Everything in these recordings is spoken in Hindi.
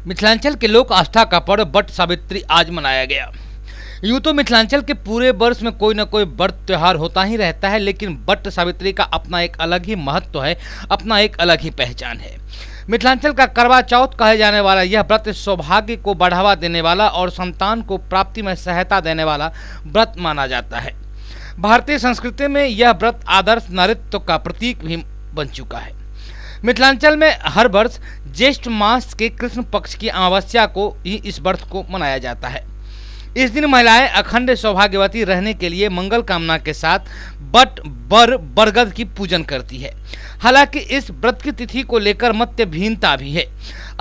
मिथिलांचल के लोक आस्था का पर्व बट सावित्री आज मनाया गया। यूं तो मिथिलांचल के पूरे वर्ष में कोई न कोई व्रत त्योहार होता ही रहता है, लेकिन बट सावित्री का अपना एक अलग ही महत्व है, अपना एक अलग ही पहचान है। मिथिलांचल का करवा चौथ कहे जाने वाला यह व्रत सौभाग्य को बढ़ावा देने वाला और संतान को प्राप्ति में सहायता देने वाला व्रत माना जाता है। भारतीय संस्कृति में यह व्रत आदर्श नारीत्व का प्रतीक भी बन चुका है। मिथिलांचल में हर वर्ष ज्येष्ठ मास के कृष्ण पक्ष की अमावस्या को ही इस व्रत को मनाया जाता है। इस दिन महिलाएं अखंड सौभाग्यवती रहने के लिए मंगल कामना के साथ बट बरगद की पूजन करती है। हालांकि इस व्रत की तिथि को लेकर मतभिन्नता भी है।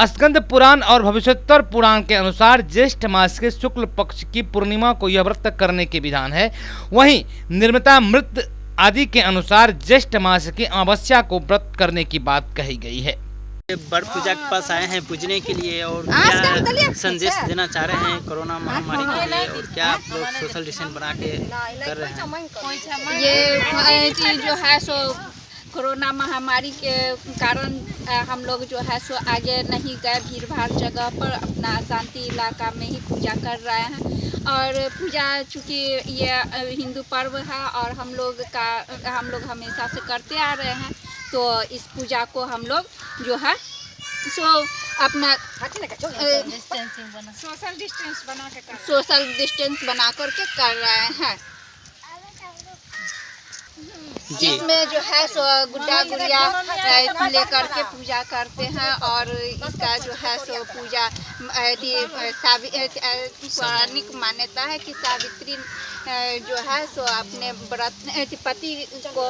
स्कंद पुराण और भविष्योत्तर पुराण के अनुसार ज्येष्ठ मास के शुक्ल पक्ष की पूर्णिमा को यह व्रत करने के विधान है। वहीं निर्मिता मृत आदि के अनुसार ज्येष्ठ मास की अमावस्या को व्रत करने की बात कही गई है। बड़ पूजा के पास आए हैं पूजने के लिए और क्या संदेश देना चाह रहे हैं कोरोना महामारी के लिए, और क्या आप लोग सोशल डिस्टेंस बना के कर रहे हैं? ये जो है सो कोरोना महामारी के कारण हम लोग जो है सो आगे नहीं गए, भीड़ भाड़ जगह पर अपना शांति इलाका में ही पूजा कर रहे हैं। और पूजा चूँकि ये हिंदू पर्व है और हम लोग हमेशा से करते आ रहे हैं, तो इस पूजा को हम लोग जो है सो अपना सोशल डिस्टेंस बना करके कर रहे हैं। इसमें जो है सो गुड्डा गुड़िया लेकर के पूजा करते हैं और इसका जो है सो पूजा पौराणिक मान्यता है कि सावित्री जो है सो अपने पति को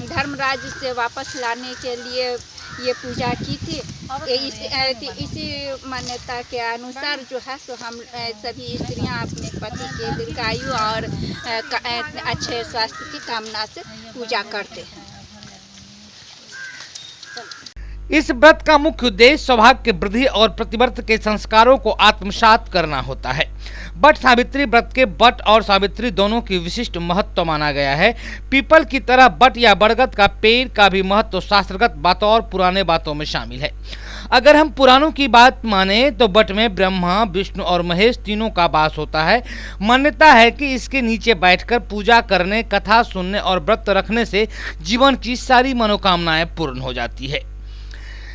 धर्मराज से वापस लाने के लिए ये पूजा की थी। इसी मान्यता के अनुसार जो है सो हम सभी स्त्रियां अपने पति के दीर्घायु और अच्छे स्वास्थ्य की कामना से पूजा करते हैं। इस व्रत का मुख्य उद्देश्य सौभाग्य की वृद्धि और प्रतिव्रत के संस्कारों को आत्मसात करना होता है। बट सावित्री व्रत के बट और सावित्री दोनों की विशिष्ट महत्व माना गया है। पीपल की तरह बट या बरगद का पेड़ का भी महत्व शास्त्रगत बातों और पुराने बातों में शामिल है। अगर हम पुराणों की बात माने तो बट में ब्रह्मा, विष्णु और महेश तीनों का वास होता है। मान्यता है कि इसके नीचे बैठकर पूजा करने, कथा सुनने और व्रत रखने से जीवन की सारी मनोकामनाएं पूर्ण हो जाती है।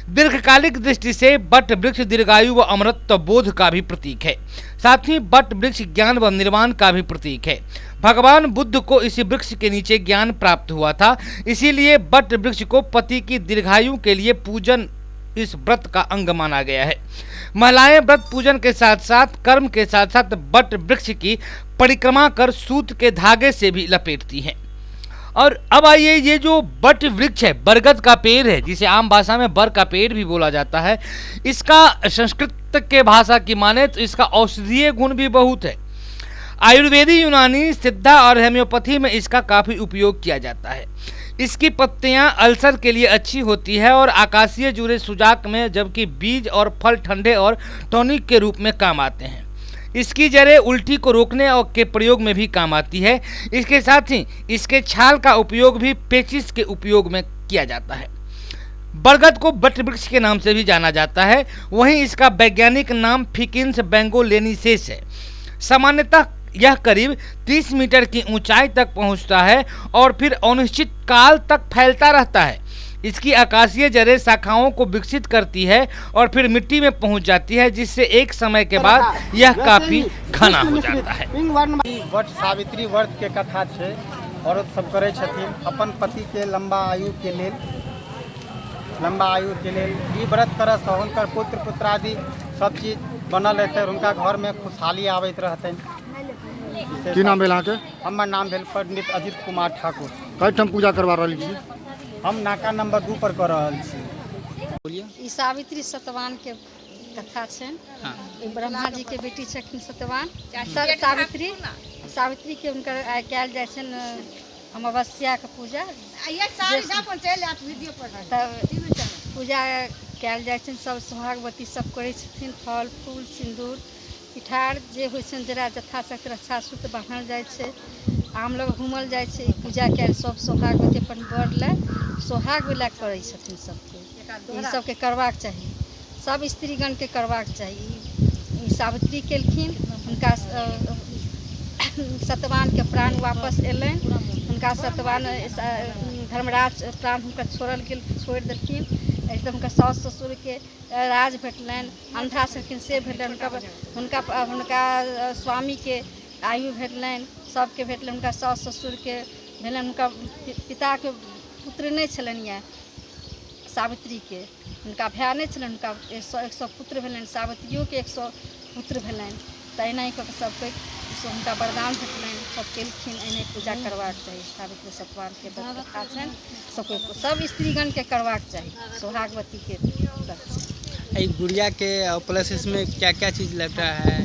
दीर्घकालिक दृष्टि से बट वृक्ष दीर्घायु व अमरत्व बोध का भी प्रतीक है। साथ ही बट वृक्ष ज्ञान व निर्वाण का भी प्रतीक है। भगवान बुद्ध को इसी वृक्ष के नीचे ज्ञान प्राप्त हुआ था, इसीलिए बट वृक्ष को पति की दीर्घायु के लिए पूजन इस व्रत का अंग माना गया है। महिलाएं व्रत पूजन के साथ साथ कर्म के साथ साथ बट वृक्ष की परिक्रमा कर सूत के धागे से भी लपेटती हैं। और अब आइए, ये जो बट वृक्ष है, बरगद का पेड़ है, जिसे आम भाषा में बर का पेड़ भी बोला जाता है, इसका संस्कृत के भाषा की माने तो इसका औषधीय गुण भी बहुत है। आयुर्वेदी, यूनानी, सिद्धा और होम्योपैथी में इसका काफ़ी उपयोग किया जाता है। इसकी पत्तियां अल्सर के लिए अच्छी होती है और आकाशीय जुड़े सुजाक में, जबकि बीज और फल ठंडे और टॉनिक के रूप में काम आते हैं। इसकी जड़ें उल्टी को रोकने और के प्रयोग में भी काम आती है। इसके साथ ही इसके छाल का उपयोग भी पेचिस के उपयोग में किया जाता है। बरगद को बट वृक्ष के नाम से भी जाना जाता है। वहीं इसका वैज्ञानिक नाम फिकिन्स बेंगोलेनिसेस है। सामान्यतः यह करीब 30 मीटर की ऊंचाई तक पहुंचता है और फिर अनिश्चित काल तक फैलता रहता है। इसकी आकाशीय जड़ें शाखाओं को विकसित करती है और फिर मिट्टी में पहुंच जाती है, जिससे एक समय के बाद यह काफी घना हो जाता है। बट सावित्री व्रत के कथा छे। औरत सब करे छथिन अपन पति के लंबा आयु के लेल ई व्रत करस, हुनकर पुत्र पुत्रादि सब चीज बनल रहते, उनका घर में खुशहाली आबैत रहते। की नाम भेल अहाँके? हमर नाम भेल पंडित अजित कुमार ठाकुर। कईठाम पूजा करवा रहल छी? हम नाका नंबर 2 पर कर रहल छी। ई सावित्री सतवान के कथा छनि। ब्रह्मा जी के बेटी छथिन सतवान। सावित्री के हुनकर कयल जाइ छनि अमावस्या के पूजा। पूजा कयल जाइ छनि, सब सोहागवती सब करै छथिन। फल फूल सिंदूर पिठार जे होइ छनि जरा यथाशक्ति रक्षा सूत्र बान्हल जाइ छै। आम लोग घूमल जाइ छै। पूजा कयल सब सोहागवती अपन बर ले सोहाग वाला करै छथिन। सबके ई सबके करबाक चाही। सब स्त्रीगण के करबाक चाहिए। सावित्री केलखिन, हुनका सत्यवान के प्राण वापस एलनि, हुनका सत्यवान धर्मराज प्राण हुनकर छोड़ल गेल, छोड़ि देलखिन। एकदम हुनका सास ससुर के राज भेटलनि, अंधा छलखिन से भेटलनि, हुनका स्वामी के आयु भेटलनि, सबके भेटलनि। हुनका सास ससुर के भेलनि, हुनका पिता के पुत्र नहीं छलनि यऽ सावित्री के, हुनका भाय नहीं छलनि, हुनका 100 पुत्र भेलनि, सावित्रियों के 100 पुत्र भेलनि। तो एना कऽ सबके हुनका वरदान भेटलनि, सब केलखिन। एने पूजा करबाक चाही, सावित्री सत्यवान के कथा छनि, सब स्त्रीगण के करबाक चाही, सोहागवती के व्रत। गुड़िया के प्लस इसमें क्या क्या चीज़ लगता है?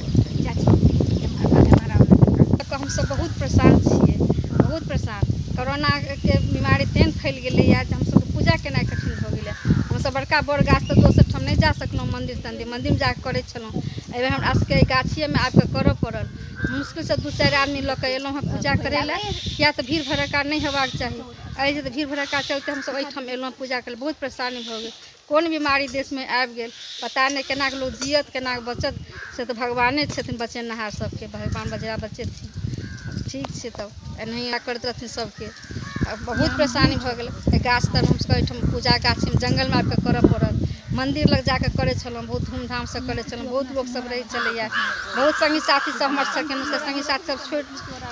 हम सब बहुत परेशान छियै, बहुत परेशान। कोरोना के बीमारी तेहन फैल गेलै या जे हमसब पूजा केनाइ कठिन भऽ गेलै। हमसब बड़का बड़ गाछ तऽ दोसर ठाम नहीं जा सकलहुँ, मंदिर तंदिर मंदिर में जाके करै छलहुँ। एहि बेर हमरा सबके गाछिए में आबि कऽ करऽ पड़ल। मुश्किल से 2-4 आदमी लऽ कऽ एलहुँ हँ पूजा करै लए, किया तऽ भीड़ भड़क्का नहीं हेबाक चाही। एहि जे भीड़ भड़क्का चलते हमसब एहिठाम एलहुँ पूजा करै, बहुत परेशानी भऽ गेल। कोन बीमारी देश में आबि गेल पता नहीं, केना के लोग जियत, केना के बचत, से तऽ भगवाने छथिन बचेनहार सबके, भगवान बजरा बचेथिन। ठीक छै, तब एनाही करैत रहथिन सबके। बहुत परेशानी भऽ गेल। गाछ तर हमसब एहिठाम पूजा गाछी में जंगल में आबि कऽ करऽ पड़ल। मंदिर लग जाके करै छलहुँ, बहुत धूमधाम से करै छलहुँ। बहुत लोग सब रहै छलैया, बहुत संगी साथी सब हमर छलखिन, उसके संगी साथी सब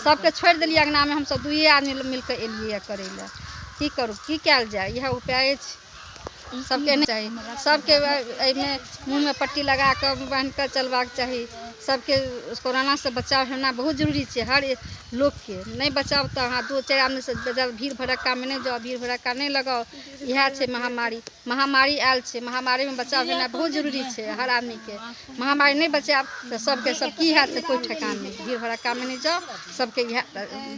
सबके छोड़ि देलियै अंगना में। हमसब 2 आदमी मिलकर एलियै करै लए। की करू, की कयल जाए, इएह उपाय छै। सबके नहीं चाहिए, सबके एहिमे मुँह में पट्टी लगा कर बांध कर चलबाक चाही। सबके कोरोना से बचाव होना बहुत जरूरी है, हर लोग के नहीं बचाव तो हाँ 2-4 आदमी से भीड़ भड़क्का में नहीं जाओ, भीड़ भड़क्का नहीं लगाओ। यह है महामारी आयल है, महामारी में बचाव होना बहुत जरूरी है हर आदमी के। महामारी नहीं बचाव तो सबके सब की है, कोई ठेकान नहीं। भीड़ भड़क्का में नहीं जाओ, सबके यह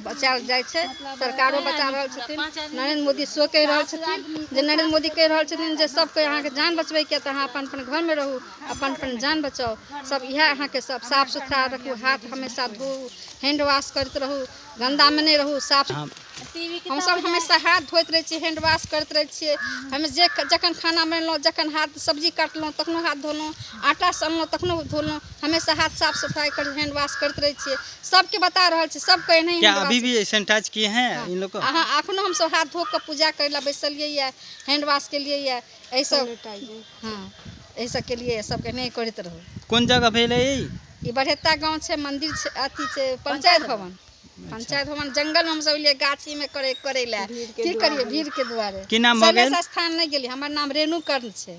बचाल जाए, सरकारों बचा रहा छथिन। नरेंद्र मोदी सो कह रहा छथिन जे नरेंद्र मोदी कह रहा छथिन जे सबके यहाँ के जान बचबे के, तो अहाँ अपन घर में रहू, अपन जान बचाओ। सब यह अहाँ के सब साफ सुथरा रखू, हाथ हमेशा धो, हैंड वॉश करते रहू, गंदा में नहीं रहू, साफ। हम सब हमेशा हाथ धोते रहे छियै, हैंड वॉश करते रहे छियै। हमें जखन खाना बनेलहुँ, जखन हाथ सब्जी काटलहुँ तखनो हाथ धोलहुँ, आटा सनलहुँ तखनो धोलहुँ। हमेशा हाथ साफ सफाई कर, हैंड वॉश करते रहे छियै। सबके बता रहा है, सबके नहीं। क्या अभी भी सैनिटाइज किए हैं इन लोग को? हाँ, अखनो हम सब हाथ धो कर पूजा करे ला बैसलिए, हैंड वॉश के लिए, ऐसा हाँ ऐसा के लिए सबके नहीं करते रहो। कौन जगह भेल है ये बढ़ेता गाँव है, मंदिर अथी है, पंचायत भवन। पंचायत भवन जंगल में हम सब लिए गाछी में करे ला, की करिए भीड़ के द्वारे। की नाम हो गेल? स्थान नहीं गेली, हमार नाम रेणु कर्ण है।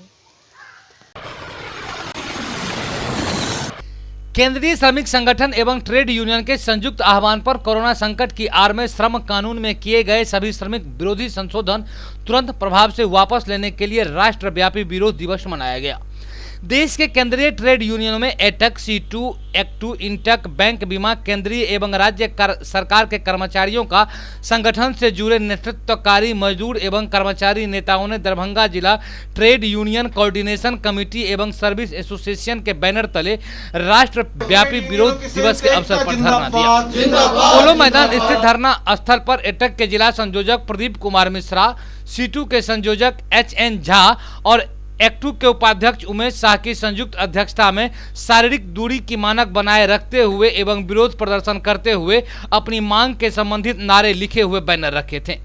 केंद्रीय श्रमिक संगठन एवं ट्रेड यूनियन के संयुक्त आह्वान पर कोरोना संकट की आड़ में श्रम कानून में किए गए सभी श्रमिक विरोधी संशोधन तुरंत प्रभाव से वापस लेने के लिए राष्ट्रव्यापी विरोध दिवस मनाया गया। देश के केंद्रीय ट्रेड यूनियनों में एटक, C2, एक्टू, इंटक, बैंक, बीमा, केंद्रीय एवं राज्य सरकार के कर्मचारियों का संगठन से जुड़े नेतृत्वकारी मजदूर एवं कर्मचारी नेताओं ने दरभंगा जिला ट्रेड यूनियन कोऑर्डिनेशन कमेटी एवं सर्विस एसोसिएशन के बैनर तले राष्ट्रव्यापी विरोध दिवस के अवसर पर धरना दिया। पोलो मैदान स्थित धरना स्थल पर एटक के जिला संयोजक प्रदीप कुमार मिश्रा, C2 के संयोजक HN झा और एक्टू के उपाध्यक्ष उमेश शाह की संयुक्त अध्यक्षता में शारीरिक दूरी की मानक बनाए रखते हुए एवं विरोध प्रदर्शन करते हुए अपनी मांग के संबंधित नारे लिखे हुए बैनर रखे थे।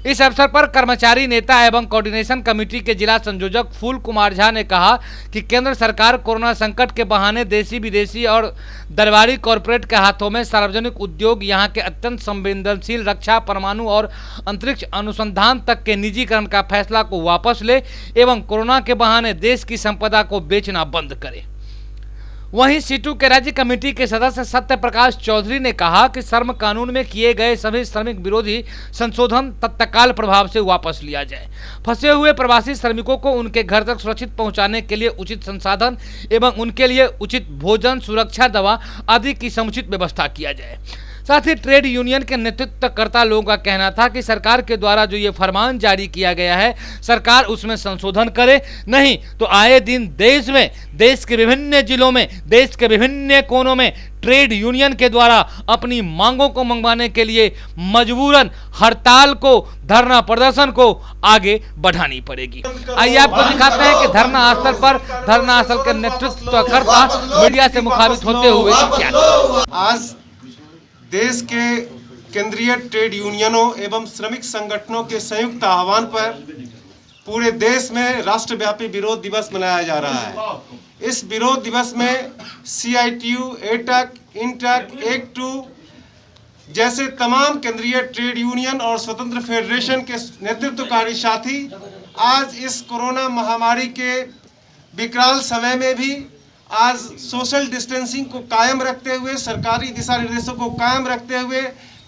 इस अवसर पर कर्मचारी नेता एवं कोऑर्डिनेशन कमेटी के जिला संयोजक फूल कुमार झा ने कहा कि केंद्र सरकार कोरोना संकट के बहाने देशी विदेशी और दरबारी कॉरपोरेट के हाथों में सार्वजनिक उद्योग, यहां के अत्यंत संवेदनशील रक्षा, परमाणु और अंतरिक्ष अनुसंधान तक के निजीकरण का फैसला को वापस ले एवं कोरोना के बहाने देश की संपदा को बेचना बंद करे। वहीं C2 के राज्य कमेटी के सदस्य सत्य प्रकाश चौधरी ने कहा कि श्रम कानून में किए गए सभी श्रमिक विरोधी संशोधन तत्काल प्रभाव से वापस लिया जाए। फंसे हुए प्रवासी श्रमिकों को उनके घर तक सुरक्षित पहुंचाने के लिए उचित संसाधन एवं उनके लिए उचित भोजन, सुरक्षा, दवा आदि की समुचित व्यवस्था किया जाए। साथ ही ट्रेड यूनियन के नेतृत्वकर्ता लोगों का कहना था कि सरकार के द्वारा जो ये फरमान जारी किया गया है, सरकार उसमें संशोधन करे, नहीं तो आए दिन देश के विभिन्न जिलों में, देश के विभिन्न कोनों में ट्रेड यूनियन के द्वारा अपनी मांगों को मंगवाने के लिए मजबूरन हड़ताल को, धरना प्रदर्शन को आगे बढ़ानी पड़ेगी। आइए आपको दिखाते हैं कि धरना स्थल पर धरना स्थल के नेतृत्वकर्ता मीडिया से मुखातिब होते हुए क्या। आज देश के केंद्रीय ट्रेड यूनियनों एवं श्रमिक संगठनों के संयुक्त आह्वान पर पूरे देश में राष्ट्रव्यापी विरोध दिवस मनाया जा रहा है। इस विरोध दिवस में CITU, एटक, इंटक, एक2 जैसे तमाम केंद्रीय ट्रेड यूनियन और स्वतंत्र फेडरेशन के नेतृत्वकारी साथी आज इस कोरोना महामारी के विकराल समय में भी आज सोशल डिस्टेंसिंग को कायम रखते हुए, सरकारी दिशा निर्देशों को कायम रखते हुए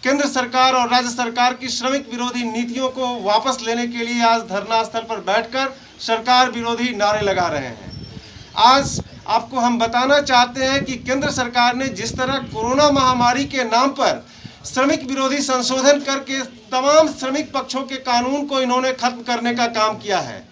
केंद्र सरकार और राज्य सरकार की श्रमिक विरोधी नीतियों को वापस लेने के लिए आज धरना स्थल पर बैठकर सरकार विरोधी नारे लगा रहे हैं। आज आपको हम बताना चाहते हैं कि केंद्र सरकार ने जिस तरह कोरोना महामारी के नाम पर श्रमिक विरोधी संशोधन करके तमाम श्रमिक पक्षों के कानून को इन्होंने खत्म करने का काम किया है।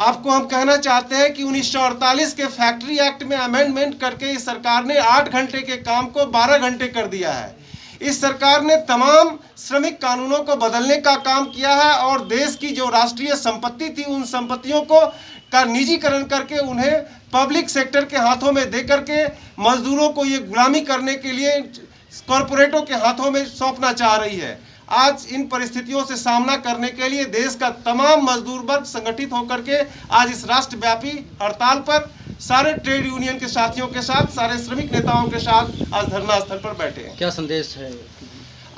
आपको हम कहना चाहते हैं कि 1948 के फैक्ट्री एक्ट में अमेंडमेंट करके इस सरकार ने 8 घंटे के काम को 12 घंटे कर दिया है। इस सरकार ने तमाम श्रमिक कानूनों को बदलने का काम किया है और देश की जो राष्ट्रीय संपत्ति थी उन संपत्तियों को का निजीकरण करके उन्हें पब्लिक सेक्टर के हाथों में दे करके मजदूरों को ये गुलामी करने के लिए कॉरपोरेटों के हाथों में सौंपना चाह रही है। आज इन परिस्थितियों से सामना करने के लिए देश का तमाम मजदूर वर्ग संगठित होकर के आज इस राष्ट्रव्यापी हड़ताल पर सारे ट्रेड यूनियन के साथियों के साथ, सारे श्रमिक नेताओं के साथ आज धरना स्थल पर बैठे हैं। क्या संदेश है?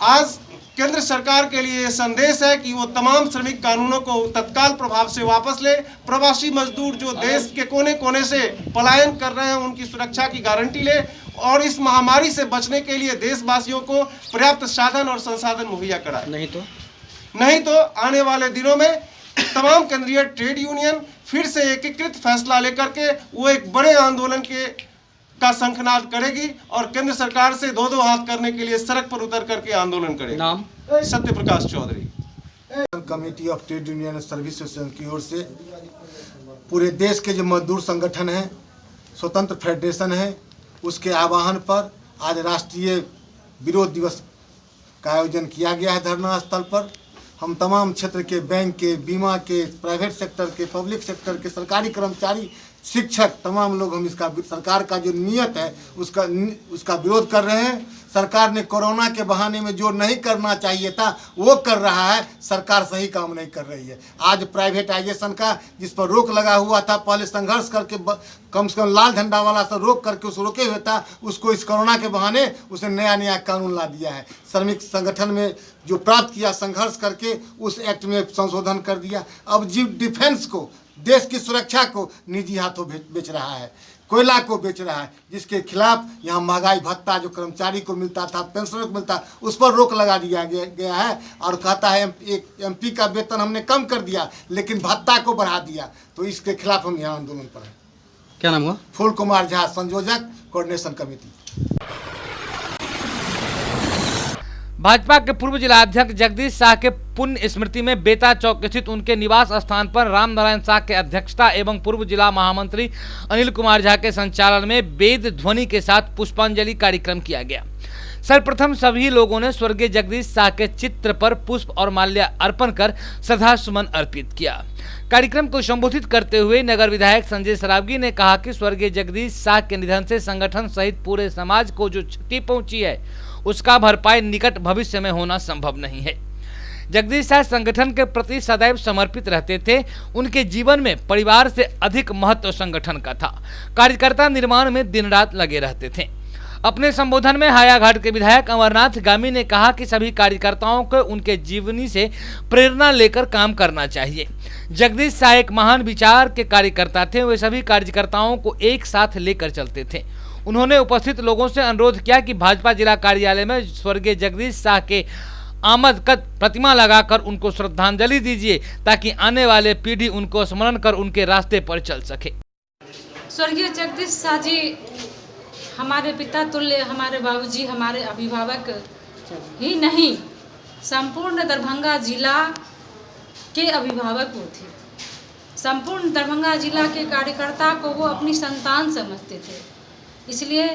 आज केंद्र सरकार के लिए ये संदेश है कि वो तमाम श्रमिक कानूनों को तत्काल प्रभाव से वापस ले, प्रवासी मजदूर जो देश के कोने कोने से पलायन कर रहे हैं उनकी सुरक्षा की गारंटी ले और इस महामारी से बचने के लिए देशवासियों को पर्याप्त साधन और संसाधन मुहैया कराए। नहीं तो आने वाले दिनों में तमाम केंद्रीय ट्रेड यूनियन फिर से एकीकृत फैसला लेकर के वो एक बड़े आंदोलन का शंखनाद करेगी और केंद्र सरकार से दो हाथ करने के लिए सड़क पर उतर करके आंदोलन करेगी। नाम? Satya Prakash Chaudhary. Committee of trade union service association की ओर से पूरे देश के जो मजदूर संगठन हैं, स्वतंत्र फेडरेशन है, उसके आह्वान पर आज राष्ट्रीय विरोध दिवस का आयोजन किया गया है। धरना स्थल पर हम तमाम क्षेत्र के बैंक के, बीमा के, प्राइवेट सेक्टर के, पब्लिक सेक्टर के, सरकारी कर्मचारी, शिक्षक, तमाम लोग हम इसका सरकार का जो नियत है उसका विरोध कर रहे हैं। सरकार ने कोरोना के बहाने में जो नहीं करना चाहिए था वो कर रहा है, सरकार सही काम नहीं कर रही है। आज प्राइवेटाइजेशन का जिस पर रोक लगा हुआ था, पहले संघर्ष करके कम से कम लाल झंडा वाला से रोक करके उस रोके हुए था, उसको इस कोरोना के बहाने उसने नया कानून ला दिया है। श्रमिक संगठन में जो प्राप्त किया संघर्ष करके उस एक्ट में संशोधन कर दिया। अब जीव डिफेंस को, देश की सुरक्षा को निजी हाथों बेच रहा है, कोयला को बेच रहा है, जिसके खिलाफ यहाँ महंगाई भत्ता जो कर्मचारी को मिलता था, पेंशनर को मिलता, उस पर रोक लगा दिया गया है और कहता है एक MP का वेतन हमने कम कर दिया लेकिन भत्ता को बढ़ा दिया। तो इसके खिलाफ हम यहाँ आंदोलन पर हैं। क्या नाम हुआ? फूल कुमार झा, संयोजक, कोऑर्डिनेशन कमेटी। भाजपा के पूर्व जिला अध्यक्ष जगदीश शाह के पुण्य स्मृति में बेता चौक स्थित उनके निवास स्थान पर रामनारायण शाह के अध्यक्षता एवं पूर्व जिला महामंत्री अनिल कुमार झा के संचालन में वेद ध्वनि के साथ पुष्पांजलि कार्यक्रम किया गया। सर्वप्रथम सभी लोगों ने स्वर्गीय जगदीश शाह के चित्र पर पुष्प और माल्या अर्पण कर श्रद्धासुमन अर्पित किया। कार्यक्रम को संबोधित करते हुए नगर विधायक संजय सरावगी ने कहा कि स्वर्गीय जगदीश शाह के निधन से संगठन सहित पूरे समाज को जो क्षति पहुंची है उसका भरपाई निकट भविष्य में होना संभव नहीं है। जगदीश शाह संगठन के प्रति सदैव समर्पित रहते थे। उनके जीवन में परिवार से अधिक महत्व संगठन का था। कार्यकर्ता निर्माण में दिन रात लगे रहते थे। अपने संबोधन में हायाघाट के विधायक अमरनाथ गामी ने कहा कि सभी कार्यकर्ताओं को उनके जीवनी से प्रेरणा लेकर काम करना चाहिए। जगदीश शाह एक महान विचार के कार्यकर्ता थे। वे सभी कार्यकर्ताओं को एक साथ लेकर चलते थे। उन्होंने उपस्थित लोगों से अनुरोध किया कि भाजपा जिला कार्यालय में स्वर्गीय जगदीश शाह के आमद कद प्रतिमा लगाकर उनको श्रद्धांजलि दीजिए ताकि आने वाले पीढ़ी उनको स्मरण कर उनके रास्ते पर चल सके। स्वर्गीय जगदीश शाह जी हमारे पिता तुल्य, हमारे बाबूजी, हमारे अभिभावक ही नहीं संपूर्ण दरभंगा जिला के अभिभावक वो थे। संपूर्ण दरभंगा जिला के कार्यकर्ता को वो अपनी संतान समझते थे। इसलिए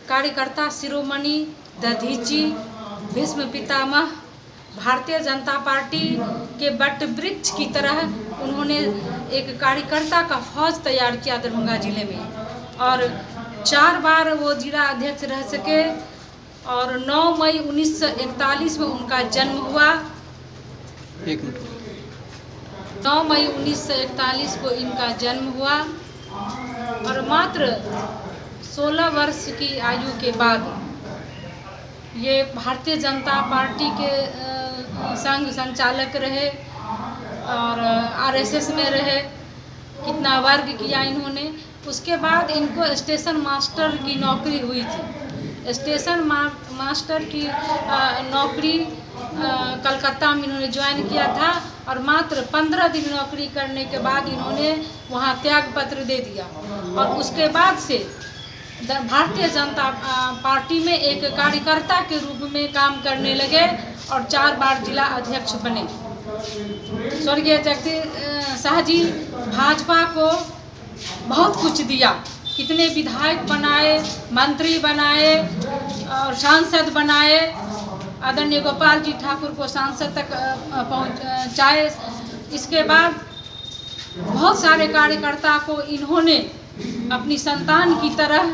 कार्यकर्ता शिरोमणि, दधीची, भीष्म पितामह, भारतीय जनता पार्टी के बट वृक्ष की तरह उन्होंने एक कार्यकर्ता का फौज तैयार किया दरभंगा जिले में, और 4 बार वो जिला अध्यक्ष रह सके। और 9 मई 1941 में उनका जन्म हुआ। 9 मई 1941 को इनका जन्म हुआ और मात्र 16 वर्ष की आयु के बाद ये भारतीय जनता पार्टी के संघ संचालक रहे और आरएसएस में रहे। कितना वर्ग किया इन्होंने। उसके बाद इनको स्टेशन मास्टर की नौकरी हुई थी। स्टेशन मास्टर की नौकरी कलकत्ता में इन्होंने ज्वाइन किया था और मात्र 15 दिन नौकरी करने के बाद इन्होंने वहाँ त्याग पत्र दे दिया और उसके बाद से भारतीय जनता पार्टी में एक कार्यकर्ता के रूप में काम करने लगे और 4 बार जिला अध्यक्ष बने। स्वर्गीय जगदीश शाह जी भाजपा को बहुत कुछ दिया। कितने विधायक बनाए, मंत्री बनाए और सांसद बनाए। आदरणीय गोपाल जी ठाकुर को सांसद तक पहुँचाए। इसके बाद बहुत सारे कार्यकर्ता को इन्होंने अपनी संतान की तरह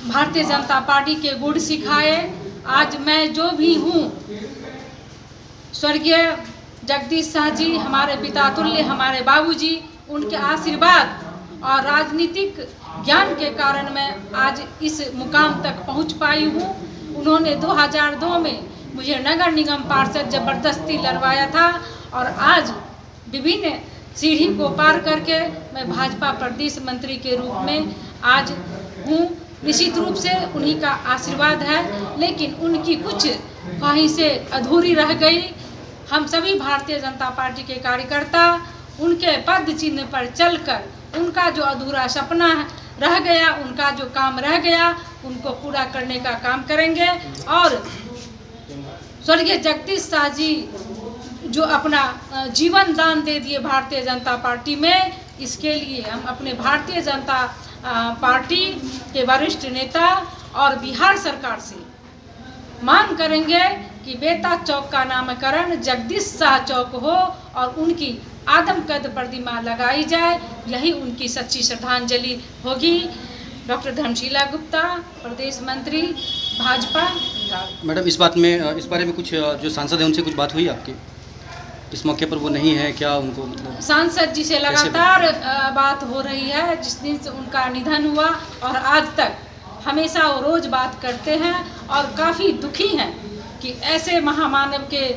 भारतीय जनता पार्टी के गुण सिखाए। आज मैं जो भी हूँ, स्वर्गीय जगदीश शाह जी हमारे पिता तुल्य, हमारे बाबूजी, उनके आशीर्वाद और राजनीतिक ज्ञान के कारण मैं आज इस मुकाम तक पहुँच पाई हूँ। उन्होंने 2002 में मुझे नगर निगम पार्षद जबरदस्ती लड़वाया था और आज विभिन्न सीढ़ी को पार करके मैं भाजपा प्रदेश मंत्री के रूप में आज हूँ। निश्चित रूप से उन्हीं का आशीर्वाद है, लेकिन उनकी कुछ ख्वाहिशें अधूरी रह गई। हम सभी भारतीय जनता पार्टी के कार्यकर्ता उनके पद चिन्ह पर चलकर उनका जो अधूरा सपना रह गया, उनका जो काम रह गया, उनको पूरा करने का काम करेंगे। और स्वर्गीय जगदीश शाह जी जो अपना जीवन दान दे दिए भारतीय जनता पार्टी में, इसके लिए हम अपने भारतीय जनता पार्टी के वरिष्ठ नेता और बिहार सरकार से मांग करेंगे कि बेता चौक का नामकरण जगदीश शाह चौक हो और उनकी आदमकद प्रतिमा लगाई जाए। यही उनकी सच्ची श्रद्धांजलि होगी। डॉक्टर धर्मशीला गुप्ता, प्रदेश मंत्री भाजपा। मैडम, इस बारे में कुछ जो सांसद हैं उनसे कुछ बात हुई आपकी? इस मौके पर वो नहीं है क्या? उनको मतलब सांसद जी से लगातार बात हो रही है। जिस दिन से उनका निधन हुआ और आज तक हमेशा वो रोज़ बात करते हैं और काफ़ी दुखी हैं कि ऐसे महामानव के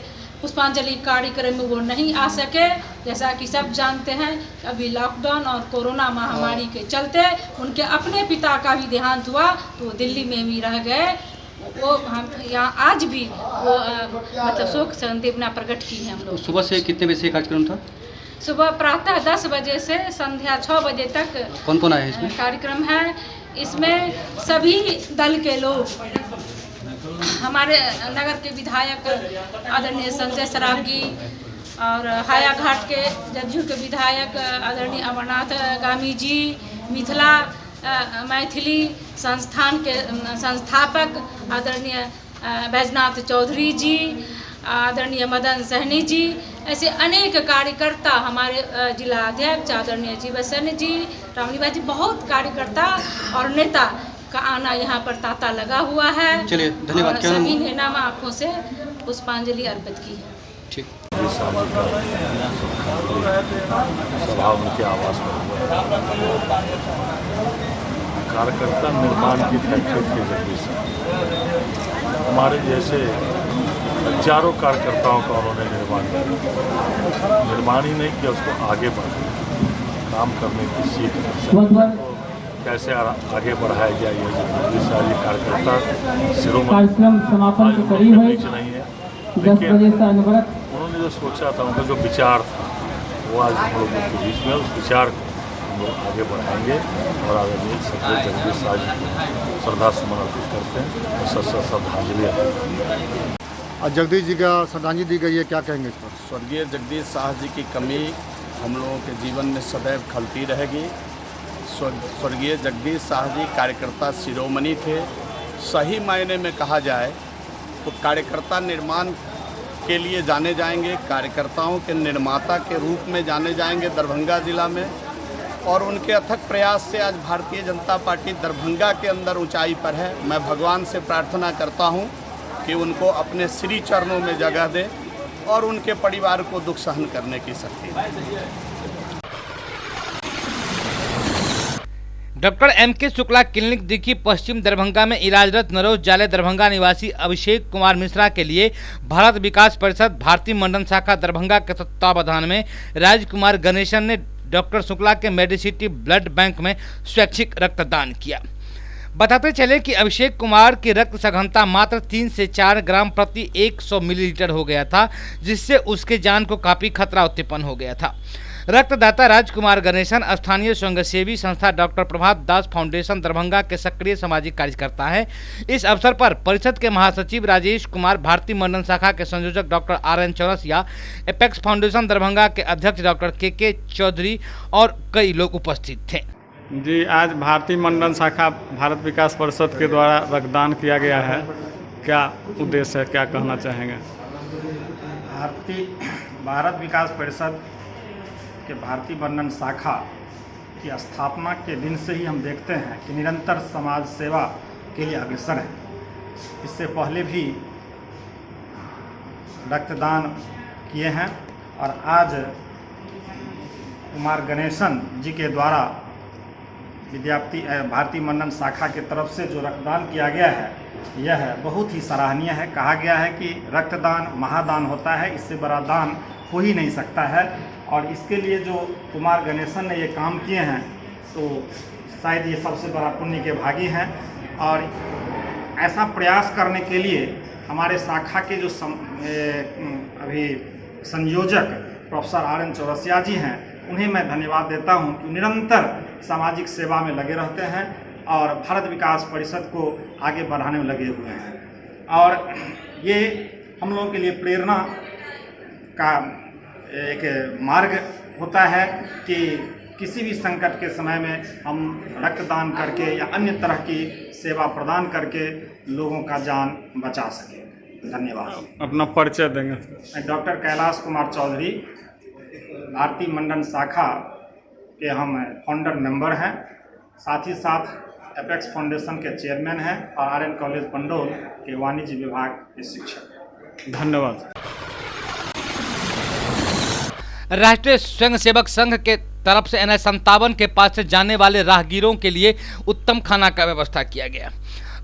पुष्पांजलि कार्यक्रम में वो नहीं आ सके। जैसा कि सब जानते हैं, अभी लॉकडाउन और कोरोना महामारी के चलते उनके अपने पिता का भी देहांत हुआ तो वो दिल्ली में भी रह गए। वो हम यहाँ आज भी वो मतलब शोक संवेदना प्रकट की है हम लोग। सुबह से कितने बजे से कार्यक्रम था? सुबह प्रातः 10 बजे से संध्या 6 बजे तक। कौन कौन आए इसमें? कार्यक्रम है इसमें सभी दल के लोग, हमारे नगर के विधायक आदरणीय संजय सरावगी और हायाघाट के जदयू के विधायक आदरणीय अमरनाथ गामी जी, मिथिला मैथिली संस्थान के संस्थापक आदरणीय बैजनाथ चौधरी जी, आदरणीय मदन सहनी जी, ऐसे अनेक कार्यकर्ता, हमारे जिला अध्यक्ष आदरणीय जीवसन जी, रामनिवास जी, बहुत कार्यकर्ता और नेता का आना यहाँ पर तांता लगा हुआ है। चलिए, धन्यवाद। सभी ने नाम आँखों से पुष्पांजलि अर्पित की है। ठीक। सभा उनके आवास पर कार्यकर्ता निर्माण की फैक्ट्री के जरिए हमारे जैसे हजारों कार्यकर्ताओं का उन्होंने निर्माण ही नहीं किया, उसको आगे बढ़ा काम करने की सीख कैसे आगे बढ़ाया जाए। ये सारे कार्यकर्ता कार्यक्रम समापन के करीब है, नहीं है, 10 बजे से अनवरत उन्होंने जो सोचा था, उनका जो विचार था वो आज हम लोगों के बीच में उस विचार को हम लोग आगे बढ़ाएंगे और आदरणीय स्वर्गीय जगदीश साह जी को श्रद्धा सुमन अर्पित करते हैं और श्रद्धांजलि अर्पित करते हैं। और जगदीश जी का श्रद्धांजलि दी गई है, क्या कहेंगे इस पर? स्वर्गीय जगदीश साह जी की कमी हम लोगों के जीवन में सदैव खलती रहेगी। स्वर्गीय जगदीश साह जी कार्यकर्ता शिरोमणि थे। सही मायने में कहा जाए तो कार्यकर्ता निर्माण के लिए जाने जाएंगे, कार्यकर्ताओं के निर्माता के रूप में जाने जाएंगे दरभंगा जिला में, और उनके अथक प्रयास से आज भारतीय जनता पार्टी दरभंगा के अंदर ऊंचाई पर है। मैं भगवान से प्रार्थना करता हूं कि उनको अपने श्री चरणों में जगह दे और उनके परिवार को दुख सहन करने की शक्ति दे। Doctor M.K. शुक्ला क्लिनिक दिखी पश्चिम दरभंगा में इलाजरत नरोज जाले दरभंगा निवासी अभिषेक कुमार मिश्रा के लिए भारत विकास परिषद भारतीय मंडल शाखा दरभंगा के तत्वावधान में राजकुमार गणेशन ने डॉक्टर शुक्ला के मेडिसिटी ब्लड बैंक में स्वैच्छिक रक्तदान किया। बताते चले कि अभिषेक कुमार की रक्त सघनता मात्र 3 से 4 ग्राम प्रति 100 मिलीलीटर हो गया था, जिससे उसके जान को काफी खतरा उत्पन्न हो गया था। रक्तदाता राजकुमार गणेशन स्थानीय स्वयंसेवी संस्था डॉक्टर प्रभात दास फाउंडेशन दरभंगा के सक्रिय सामाजिक कार्यकर्ता हैं। इस अवसर पर परिषद के महासचिव राजेश कुमार, भारतीय मंडल शाखा के संयोजक doctor RN Chaurasia, apex foundation Darbhanga के अध्यक्ष डॉक्टर KK चौधरी और कई लोग उपस्थित थे। जी, आज भारतीय मंडल शाखा भारत विकास परिषद के द्वारा रक्तदान किया गया है। क्या उद्देश्य है, क्या कहना चाहेंगे? भारत विकास परिषद के भारतीय मंडल शाखा की स्थापना के दिन से ही हम देखते हैं कि निरंतर समाज सेवा के लिए अग्रसर है। इससे पहले भी रक्तदान किए हैं और आज कुमार गणेशन जी के द्वारा भारतीय मंडल शाखा के तरफ से जो रक्तदान किया गया है, यह बहुत ही सराहनीय है। कहा गया है कि रक्तदान महादान होता है, इससे बड़ा दान हो ही नहीं सकता है। और इसके लिए जो कुमार गणेशन ने ये काम किए हैं, तो शायद ये सबसे बड़ा पुण्य के भागी हैं। और ऐसा प्रयास करने के लिए हमारे शाखा के जो अभी संयोजक प्रोफेसर RN चौरसिया जी हैं, उन्हें मैं धन्यवाद देता हूं कि निरंतर सामाजिक सेवा में लगे रहते हैं और भारत विकास परिषद को आगे बढ़ाने में लगे हुए हैं। और ये हम लोगों के लिए प्रेरणा का एक मार्ग होता है कि किसी भी संकट के समय में हम रक्तदान करके या अन्य तरह की सेवा प्रदान करके लोगों का जान बचा सकें। धन्यवाद। अपना परिचय देंगे? डॉक्टर कैलाश कुमार चौधरी, भारतीय मंडल शाखा के हम फाउंडर मेंबर हैं, साथ ही साथ एपेक्स फाउंडेशन के चेयरमैन हैं और RN कॉलेज पंडोल के वाणिज्य विभाग के शिक्षक। धन्यवाद। राष्ट्रीय स्वयंसेवक संघ के तरफ से NH57 के पास से जाने वाले राहगीरों के लिए उत्तम खाना का व्यवस्था किया गया।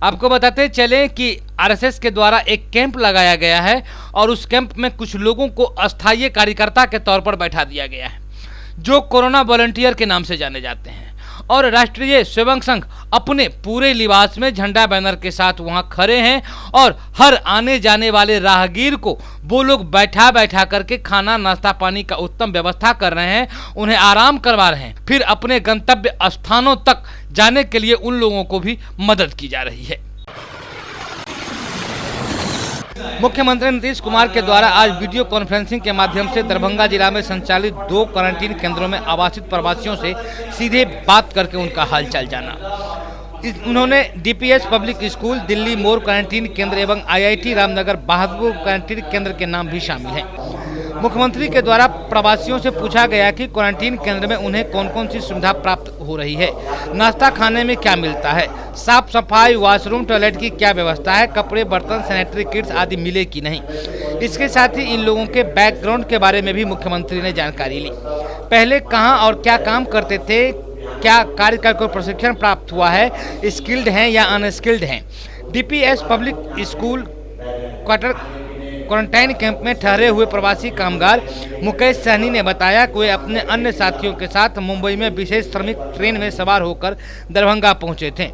आपको बताते चलें कि RSS के द्वारा एक कैंप लगाया गया है और उस कैंप में कुछ लोगों को अस्थायी कार्यकर्ता के तौर पर बैठा दिया गया है, जो कोरोना वॉलंटियर के नाम से जाने जाते हैं। और राष्ट्रीय स्वयंसेवक संघ अपने पूरे लिबास में झंडा बैनर के साथ वहां खड़े हैं और हर आने जाने वाले राहगीर को वो लोग बैठा करके खाना नाश्ता पानी का उत्तम व्यवस्था कर रहे हैं, उन्हें आराम करवा रहे हैं, फिर अपने गंतव्य स्थानों तक जाने के लिए उन लोगों को भी मदद की जा रही है। मुख्यमंत्री नीतीश कुमार के द्वारा आज वीडियो कॉन्फ्रेंसिंग के माध्यम से दरभंगा जिला में संचालित 2 क्वारंटीन केंद्रों में आवासित प्रवासियों से सीधे बात करके उनका हालचाल जाना। उन्होंने DPS पब्लिक स्कूल, दिल्ली मोड़ क्वारंटीन केंद्र एवं IIT रामनगर बहादुरपुर क्वारंटीन केंद्र के नाम भी शामिल हैं। मुख्यमंत्री के द्वारा प्रवासियों से पूछा गया कि क्वारंटीन केंद्र में उन्हें कौन कौन सी सुविधा प्राप्त हो रही है, नाश्ता खाने में क्या मिलता है, साफ सफाई, वॉशरूम, टॉयलेट की क्या व्यवस्था है, कपड़े, बर्तन, सैनिटरी किट्स आदि मिले कि नहीं। इसके साथ ही इन लोगों के बैकग्राउंड के बारे में भी मुख्यमंत्री ने जानकारी ली। पहले कहां और क्या काम करते थे, क्या कार्य कर प्रशिक्षण प्राप्त हुआ है, स्किल्ड हैं या अनस्किल्ड हैं। DPS public school quarantine camp में ठहरे हुए प्रवासी कामगार मुकेश सहनी ने बताया कि वे अपने अन्य साथियों के साथ मुंबई में विशेष श्रमिक ट्रेन में सवार होकर दरभंगा पहुंचे थे।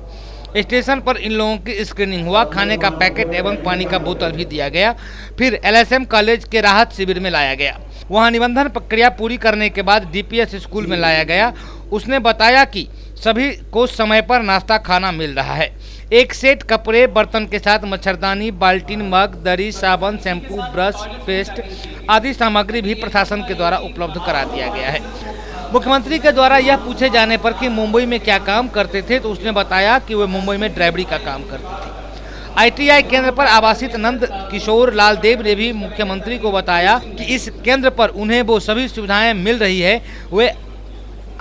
स्टेशन पर इन लोगों की स्क्रीनिंग हुआ, खाने का पैकेट एवं पानी का बोतल भी दिया गया। फिर LSM कॉलेज के राहत शिविर में लाया गया। वहां निबंधन प्रक्रिया पूरी करने के बाद डीपीएस स्कूल में लाया गया। उसने बताया कि सभी को समय पर नाश्ता खाना मिल रहा है। एक सेट कपड़े बर्तन के साथ मच्छरदानी, बाल्टीन, मग, दरी, साबुन, शैम्पू, ब्रश, पेस्ट आदि सामग्री भी प्रशासन के द्वारा उपलब्ध करा दिया गया है। मुख्यमंत्री के द्वारा यह पूछे जाने पर कि मुंबई में क्या काम करते थे तो उसने बताया कि वे मुंबई में ड्राइवरी का काम करते थे। ITI केंद्र पर आवासित नंद किशोर लाल देव ने भी मुख्यमंत्री को बताया कि इस केंद्र पर उन्हें वो सभी सुविधाएं मिल रही है। वे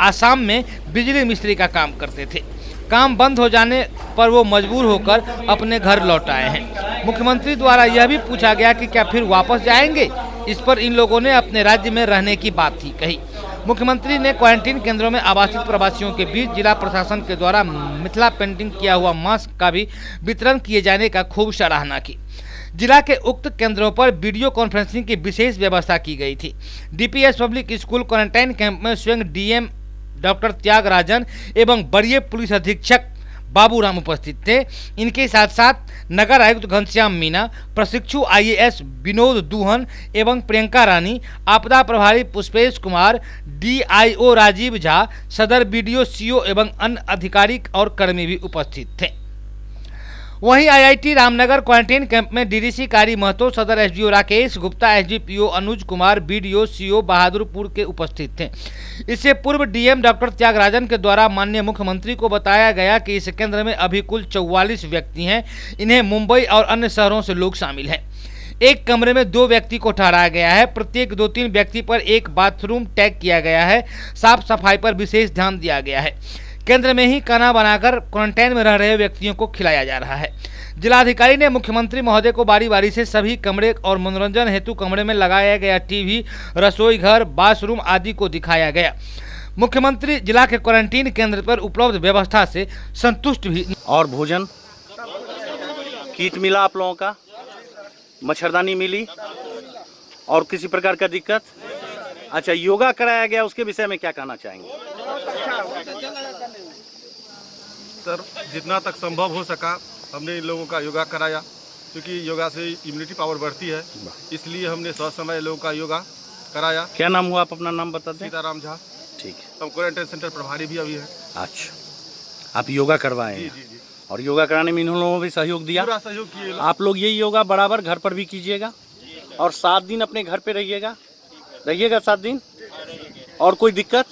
आसाम में बिजली मिस्त्री का काम करते थे। काम बंद हो जाने पर वो मजबूर होकर अपने घर लौट आए हैं। मुख्यमंत्री द्वारा यह भी पूछा गया कि क्या फिर वापस जाएंगे। इस पर इन लोगों ने अपने राज्य में रहने की बात ही कही। मुख्यमंत्री ने क्वारंटीन केंद्रों में आवासित प्रवासियों के बीच जिला प्रशासन के द्वारा मिथिला पेंटिंग किया हुआ मास्क का भी वितरण किए जाने का खूब सराहना की। जिला के उक्त केंद्रों पर वीडियो कॉन्फ्रेंसिंग की विशेष व्यवस्था की गई थी। DPS public school quarantine camp में स्वयं डीएम डॉक्टर त्यागराजन एवं वरीय पुलिस अधीक्षक बाबूराम उपस्थित थे। इनके साथ साथ नगर आयुक्त घनश्याम मीना, प्रशिक्षु IAS विनोद दुहन एवं प्रियंका रानी, आपदा प्रभारी पुष्पेश कुमार, DIO राजीव झा, सदर BDO CO एवं अन्य अधिकारी और कर्मी भी उपस्थित थे। वहीं IIT रामनगर क्वारंटीन कैंप में DDC कारी महतो, सदर SDO Rakesh Gupta, SDPO Anuj Kumar, BDO CO Bahadurpur के उपस्थित थे। इससे पूर्व DM डॉक्टर त्यागराजन के द्वारा माननीय मुख्यमंत्री को बताया गया कि इस केंद्र में अभी कुल 44 व्यक्ति हैं। इन्हें मुंबई और अन्य शहरों से लोग शामिल हैं। एक कमरे में 2 व्यक्ति को ठहराया गया है। प्रत्येक 2-3 व्यक्ति पर एक बाथरूम टैग किया गया है। साफ सफाई पर विशेष ध्यान दिया गया है। केंद्र में ही खाना बनाकर क्वारंटाइन में रह रहे व्यक्तियों को खिलाया जा रहा है। जिलाधिकारी ने मुख्यमंत्री महोदय को बारी बारी से सभी कमरे और मनोरंजन हेतु कमरे में लगाया गया टीवी, रसोई घर, बाथरूम आदि को दिखाया गया। मुख्यमंत्री जिला के क्वारंटीन केंद्र पर उपलब्ध व्यवस्था से संतुष्ट भी। और भोजन किट मिला आप लोगों का, मच्छरदानी मिली और किसी प्रकार का दिक्कत? अच्छा, योगा कराया गया, उसके विषय में क्या कहना चाहेंगे? सर, जितना तक संभव हो सका हमने इन लोगों का योगा कराया, क्योंकि योगा से इम्यूनिटी पावर बढ़ती है, इसलिए हमने समय लोगों का योगा कराया। क्या नाम हुआ आप अपना नाम बता दें? सीताराम झा। ठीक है। हम क्वारंटाइन सेंटर प्रभारी भी अभी हैं। अच्छा, आप योगा करवाए हैं? जी। और योगा कराने में इन लोगों ने भी सहयोग दिया? पूरा सहयोग किए। आप लोग यही योगा बराबर घर पर भी कीजिएगा और 7 दिन अपने घर पे रहिएगा 7 दिन। और कोई दिक्कत?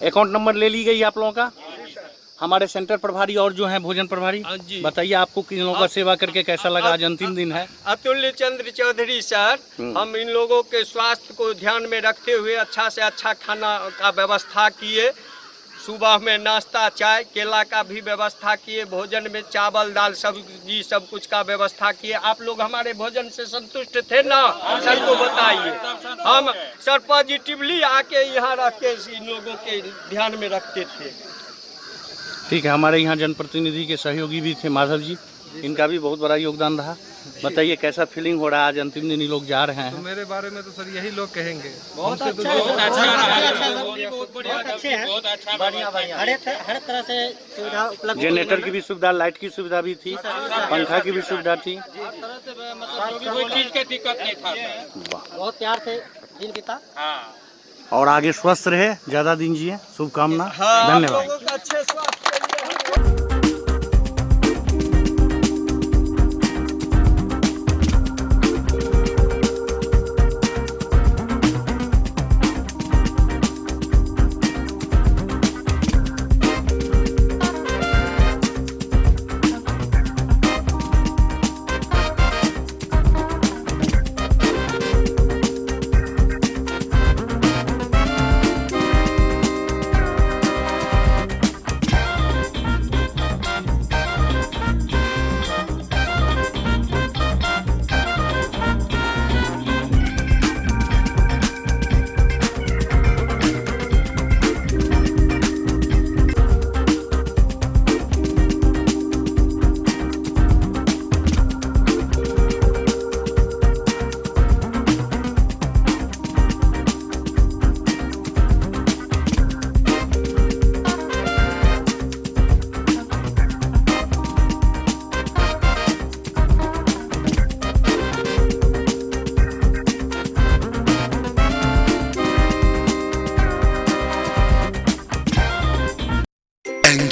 अकाउंट नंबर ले ली गई आप लोगों का? हमारे सेंटर प्रभारी और जो हैं भोजन प्रभारी, बताइए आपको किन लोगों का सेवा करके कैसा लगा? आज अंतिम दिन है। अतुल्य चंद्र चौधरी सर, हम इन लोगों के स्वास्थ्य को ध्यान में रखते हुए अच्छा से अच्छा खाना का व्यवस्था किए। सुबह में नाश्ता, चाय, केला का भी व्यवस्था किए। भोजन में चावल, दाल, सब्जी सब कुछ का व्यवस्था किए। आप लोग हमारे भोजन से संतुष्ट थे ना? सर को बताइए। हम सर पॉजिटिवली आके यहाँ रख के इन लोगों के ध्यान में रखते थे। ठीक है। हमारे यहाँ जनप्रतिनिधि के सहयोगी भी थे माधव जी, इनका भी बहुत बड़ा योगदान रहा। बताइए कैसा फीलिंग हो रहा है? आज अंतिम दिन लोग जा रहे हैं। तो मेरे बारे में तो सर यही लोग कहेंगे। बहुत अच्छे हैं, बढ़िया हर तरह से सुविधा उपलब्ध। जनरेटर की भी सुविधा, लाइट की सुविधा भी थी, पंखा की भी सुविधा थी। कोई चीज की दिक्कत नहीं था। बहुत प्यार से दिन बीता। और आगे स्वस्थ रहे, ज्यादा दिन जिए, शुभकामना। धन्यवाद।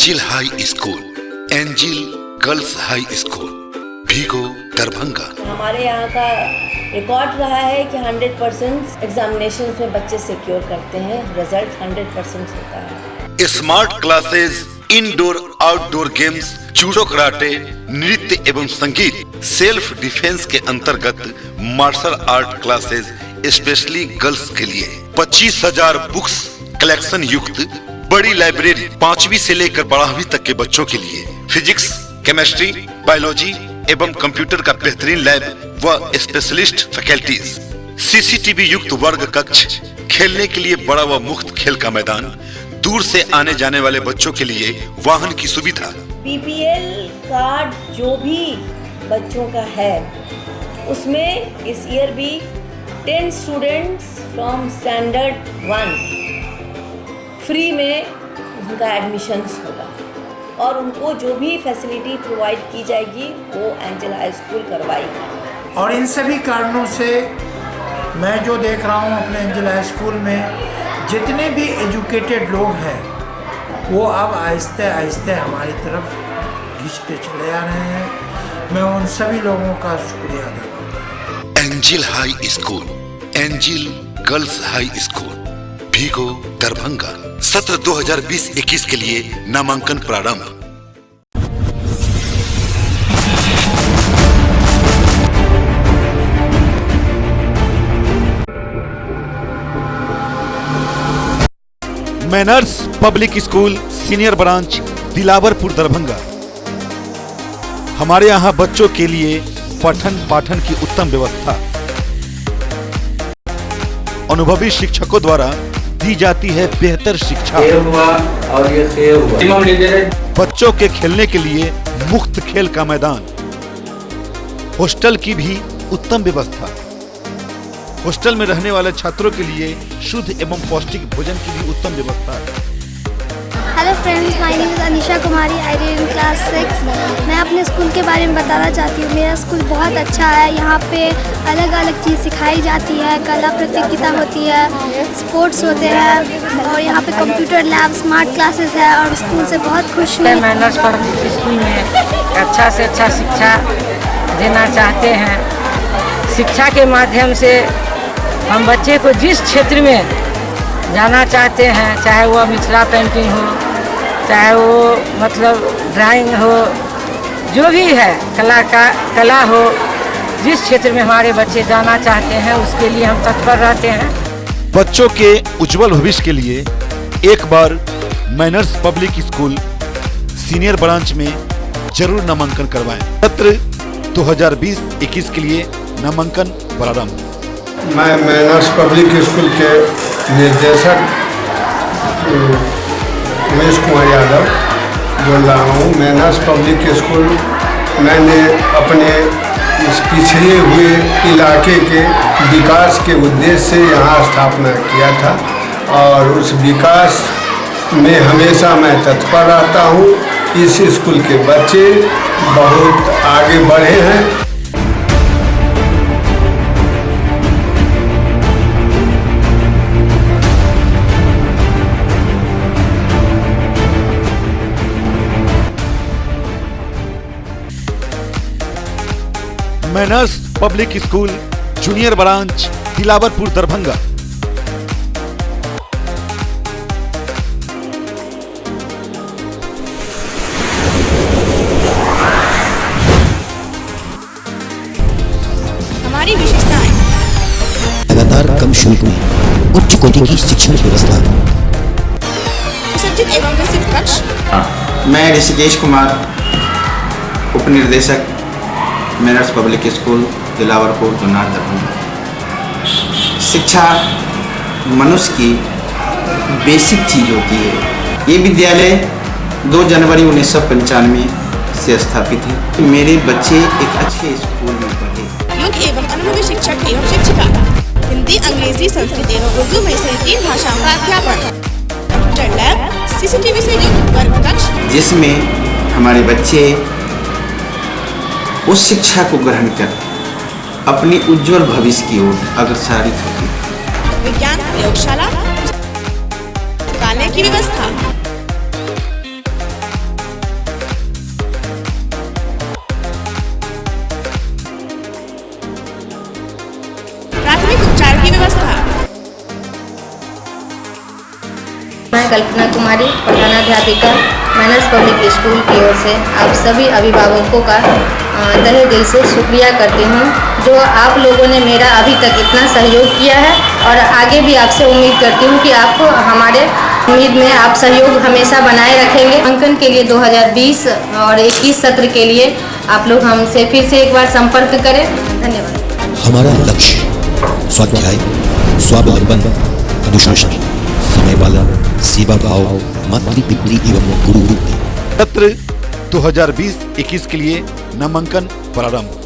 Angel high school, Angel girls high school, Bhigo Darbhanga. हमारे यहाँ का रिकॉर्ड रहा है कि 100% एग्जामिनेशन में बच्चे सिक्योर करते हैं, रिजल्ट 100% होता है। Smart classes, indoor outdoor games, judo karate, नृत्य एवं संगीत, सेल्फ डिफेंस के अंतर्गत martial art classes specially girls के लिए 25,000 बुक्स कलेक्शन युक्त बड़ी लाइब्रेरी, 5वीं से लेकर 12वीं तक के बच्चों के लिए फिजिक्स, केमिस्ट्री, बायोलॉजी एवं कंप्यूटर का बेहतरीन लैब व स्पेशलिस्ट फैकल्टीज, सीसीटीवी युक्त वर्ग कक्ष, खेलने के लिए बड़ा व मुफ्त खेल का मैदान, दूर से आने जाने वाले बच्चों के लिए वाहन की सुविधा। बीपीएल कार्ड जो भी बच्चों का है उसमें इस ईयर भी 10 स्टूडेंट्स फ्रॉम स्टैंडर्ड 1 फ्री में उनका एडमिशन्स होगा और उनको जो भी फैसिलिटी प्रोवाइड की जाएगी वो एंजल हाई स्कूल करवाएगी। और इन सभी कारणों से मैं जो देख रहा हूँ अपने एंजल हाई स्कूल में जितने भी एजुकेटेड लोग हैं वो अब आहिस्ते आहिस्ते हमारी तरफ घिसते चले आ रहे हैं। मैं उन सभी लोगों का शुक्रिया अदा करता हूँ। Angel high school, Angel girls high school, Bhigo Darbhanga. सत्र 2020-21 के लिए नामांकन प्रारंभ। Manners public school, senior branch, Dilawarpur Darbhanga. हमारे यहाँ बच्चों के लिए पठन पाठन की उत्तम व्यवस्था, अनुभवी शिक्षकों द्वारा दी जाती है बेहतर शिक्षा। और ये बच्चों के खेलने के लिए मुफ्त खेल का मैदान, हॉस्टल की भी उत्तम व्यवस्था, हॉस्टल में रहने वाले छात्रों के लिए शुद्ध एवं पौष्टिक भोजन की भी उत्तम व्यवस्था है। Hello friends, my name is Anisha Kumari, I read in class 6। मैं अपने स्कूल के बारे में बताना चाहती हूँ। मेरा स्कूल बहुत अच्छा है। यहाँ पे अलग अलग चीज़ सिखाई जाती है, कला प्रतियोगिता होती है, स्पोर्ट्स होते हैं और यहाँ पे कंप्यूटर लैब, स्मार्ट क्लासेस है और स्कूल से बहुत खुश हूँ। मैनर्स पब्लिक स्कूल में अच्छा से अच्छा शिक्षा देना चाहते हैं। शिक्षा के माध्यम से हम बच्चे को जिस क्षेत्र में जाना चाहते हैं, चाहे वो मिथिला पेंटिंग हो, चाहे वो मतलब ड्राइंग हो, जो भी है कला हो, जिस क्षेत्र में हमारे बच्चे जाना चाहते हैं उसके लिए हम तत्पर रहते हैं। बच्चों के उज्जवल भविष्य के लिए एक बार Manners public school senior branch में जरूर नामांकन करवाएं। सत्र 2020-21 के लिए नामांकन प्रारंभ। मैं मैनर्स पब्लिक स्कूल के निर्देशक उमेश कुमार यादव बोल रहा हूँ। मैनर्स पब्लिक स्कूल मैंने अपने इस पिछड़े हुए इलाके के विकास के उद्देश्य से यहाँ स्थापना किया था और उस विकास में हमेशा मैं तत्पर रहता हूँ। इस स्कूल के बच्चे बहुत आगे बढ़े हैं। Manners public school, junior branch, Dilawarpur Darbhanga. हमारी विशेषताएं लगातार कम शुल्क में उच्च कोटि की शिक्षण व्यवस्था। सुसज्जित एवं विकसित कक्ष। मैं ऋषिकेश कुमार, उप निर्देशक manners public school, Dilawarpur Junnar Darbhanga. शिक्षा मनुष्य की बेसिक चीज़ होती है। ये विद्यालय 2 जनवरी 1995 से स्थापित है। मेरे बच्चे एक अच्छे स्कूल में पढ़े। योग्य एवं अनुभवी शिक्षक एवं शिक्षिका, हिंदी, अंग्रेजी, संस्कृत एवं उर्दू में से 3 भाषाओं का अध्यापन, कंप्यूटर लैब, सीसीटीवी से युक्त वर्ग कक्ष, जिसमें हमारे बच्चे उस शिक्षा को ग्रहण कर अपनी उज्जवल भविष्य की ओर अग्रसरित होती है। विज्ञान प्रयोगशाला, पुस्तकालय की व्यवस्था, मैं Kalpana Kumari, प्रधानाध्यापिका, manners public school की ओर से आप सभी अभिभावकों का तहे दिल से शुक्रिया करती हूँ, जो आप लोगों ने मेरा अभी तक इतना सहयोग किया है और आगे भी आपसे उम्मीद करती हूँ कि आपको हमारे उम्मीद में आप सहयोग हमेशा बनाए रखेंगे। अंकन के लिए 2020 और 21 सत्र के लिए आप लोग हमसे फिर से एक बार संपर्क करें। धन्यवाद। हमारा लक्ष्य स्वाध्याय, स्वावलंबन, अनुशासन, समय पालन, सेवा भाव, मातृ पितृ एवं गुरु। सत्र 2020-21 के लिए नामांकन प्रारंभ।